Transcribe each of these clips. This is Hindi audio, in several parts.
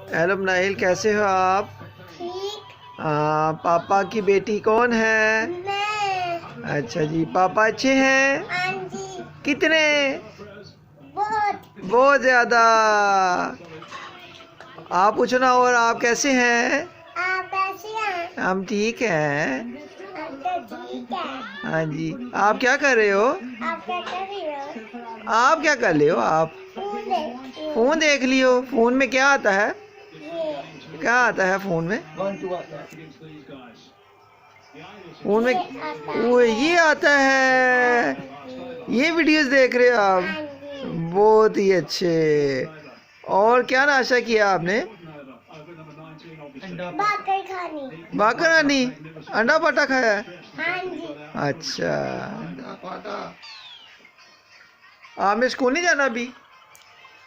हेलो नाहिल, कैसे हो आप? ठीक। पापा की बेटी कौन है? मैं। अच्छा जी, पापा अच्छे हैं? हाँ जी। कितने? बहुत। बहुत ज्यादा। आप पूछो ना, और आप कैसे हैं? आप कैसे हैं? हम ठीक हैं। हम तो ठीक है। हाँ जी। आप क्या कर रहे हो? आप क्या कर रही हो? आप क्या कर रहे हो आप? फोन देखती हूँ। फोन देख लियो। फोन में क्या आता है? ये क्या आता है फोन में? फोन में आता वो है। ये आता है। ये वीडियोस देख रहे हो आप? हाँ जी। बहुत ही अच्छे। और क्या नाश्ता किया आपने? बाकर खानी। बाकरानी अंडा पाटा खाया है? हाँ जी। अच्छा। आपने स्कूल नहीं जाना अभी?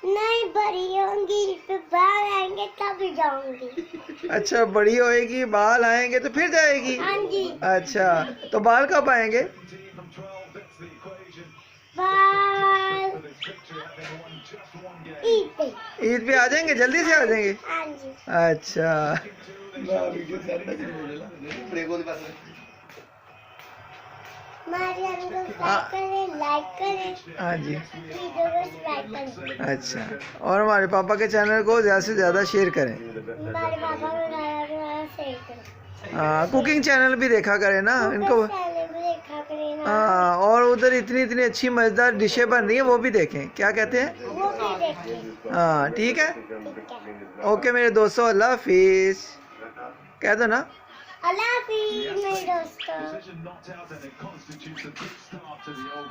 नहीं, बड़ी होंगी फिर बाहर आएंगे तब जाऊंगी। अच्छा, बड़ी होएगी, बाल आएंगे तो फिर जाएगी? हाँ जी। अच्छा, तो बाल कब आएंगे? बाल ईद पे। ईद पे आ जाएंगे, जल्दी से आ जाएंगे? हाँ जी। अच्छा। हमारे चैनल को सब्सक्राइब करें, लाइक करें, हाँ जी। वीडियो को सब्सक्राइब करें। अच्छा, और हमारे पापा के चैनल को ज़्यादा से ज़्यादा शेयर करें। हमारे पापा को ज़्यादा शेयर करें। हाँ, कुकिंग चैनल भी देखा करें ना इनको। चैनल भी देखा करें ना। हाँ, और उधर इतनी इतनी अच्छी मज़ेदार डिशें बन रही हैं, वो भी देखें। क्या कहते हैं? वो भी देखें। हाँ, ठीक है। ठीक है। ओके मेरे दोस्तों, अल्लाह हाफिज़। कह दो ना। अल्लाह हाफिज़ मेरे दोस्तों।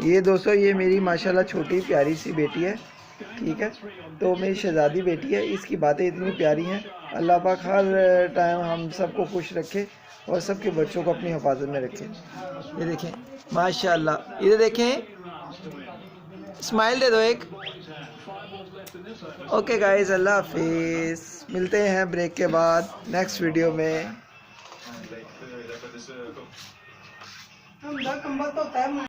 ये दोस्तों, ये मेरी माशाल्लाह छोटी प्यारी सी बेटी है, ठीक है। तो मेरी शहजादी बेटी है, इसकी बातें इतनी प्यारी हैं। अल्लाह पाक हर टाइम हम सबको खुश रखे और सबके बच्चों को अपनी हिफाजत में रखे। ये देखें माशाल्लाह, इधर देखें, स्माइल दे दो एक। ओके गाइस, अल्लाह हाफिज़। मिलते हैं ब्रेक के बाद नेक्स्ट वीडियो में।